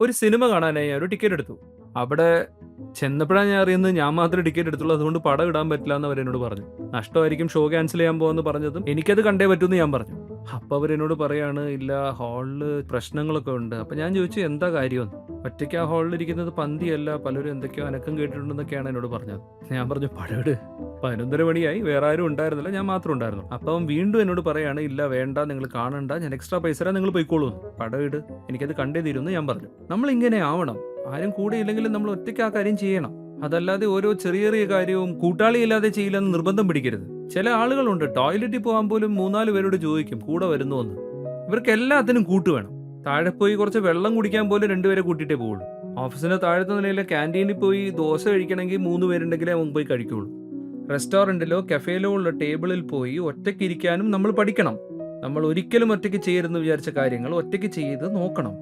ഒരു സിനിമ കാണാനായി ഞാൻ ഒരു ടിക്കറ്റ് എടുത്തു. അവിടെ ചെന്നപ്പോഴാണ് ഞാൻ അറിയുന്നത് ഞാൻ മാത്രമേ ടിക്കറ്റ് എടുത്തുള്ളൂ. അതുകൊണ്ട് പടം ഇടാൻ പറ്റില്ല എന്ന് അവരെന്നോട് പറഞ്ഞു. നഷ്ടമായിരിക്കും, ഷോ ക്യാൻസൽ ചെയ്യാൻ പോകുമെന്ന് പറഞ്ഞതും എനിക്കത് കണ്ടേ പറ്റൂന്ന് ഞാൻ പറഞ്ഞു. അപ്പോൾ അവരെന്നോട് പറയാണ്, "ഇല്ല, ഹാളില് പ്രശ്നങ്ങളൊക്കെ ഉണ്ട്." അപ്പോൾ ഞാൻ ചോദിച്ചു, "എന്താ കാര്യമെന്ന്?" "ഒറ്റയ്ക്ക് ആ ഹാളിൽ ഇരിക്കുന്നത് പന്തിയല്ല, പലരും എന്തൊക്കെയോ അനക്കം കേട്ടിട്ടുണ്ടെന്നൊക്കെയാണ് എന്നോട് പറഞ്ഞത്." ഞാൻ പറഞ്ഞു, "പടം ഇട്." 11:30 മണിയായി, വേറെ ആരും ഉണ്ടായിരുന്നില്ല, ഞാൻ മാത്രം ഉണ്ടായിരുന്നു. അപ്പം അവൻ വീണ്ടും എന്നോട് പറയാണ്, "ഇല്ല, വേണ്ട, നിങ്ങൾ കാണണ്ട, ഞാൻ എക്സ്ട്രാ പൈസ തരാം, നിങ്ങൾ പോയിക്കോളൂ. പടം ഇട്, എനിക്കത് കണ്ടേ തീരുമെന്ന്" ഞാൻ പറഞ്ഞു. നമ്മളിങ്ങനെ ആവണം. ആരും കൂടെ ഇല്ലെങ്കിലും നമ്മൾ ഒറ്റയ്ക്ക് ആ കാര്യം ചെയ്യണം. അതല്ലാതെ ഓരോ ചെറിയ ചെറിയ കാര്യവും കൂട്ടാളിയില്ലാതെ ചെയ്യില്ലെന്ന് നിർബന്ധം പിടിക്കരുത്. ചില ആളുകളുണ്ട്, ടോയ്ലറ്റിൽ പോകാൻ പോലും 3-4 പേരോട് ചോദിക്കും കൂടെ വരുന്നുവെന്ന്. ഇവർക്ക് എല്ലാത്തിനും കൂട്ട് വേണം. താഴെ പോയി കുറച്ച് വെള്ളം കുടിക്കാൻ പോലും 2 പേരെ കൂട്ടിയിട്ടേ പോവുള്ളൂ. ഓഫീസിന്റെ താഴത്തെ നിലയിലെ ക്യാൻറ്റീനിൽ പോയി ദോശ കഴിക്കണമെങ്കിൽ 3 പേരുണ്ടെങ്കിലേ അവൻ പോയി കഴിക്കുള്ളൂ. റെസ്റ്റോറൻറ്റിലോ കഫേയിലോ ഉള്ള ടേബിളിൽ പോയി ഒറ്റയ്ക്ക് ഇരിക്കാനും നമ്മൾ പഠിക്കണം. നമ്മൾ ഒരിക്കലും ഒറ്റയ്ക്ക് ചെയ്യരുതെന്ന് വിചാരിച്ച കാര്യങ്ങൾ ഒറ്റയ്ക്ക് ചെയ്ത് നോക്കണം.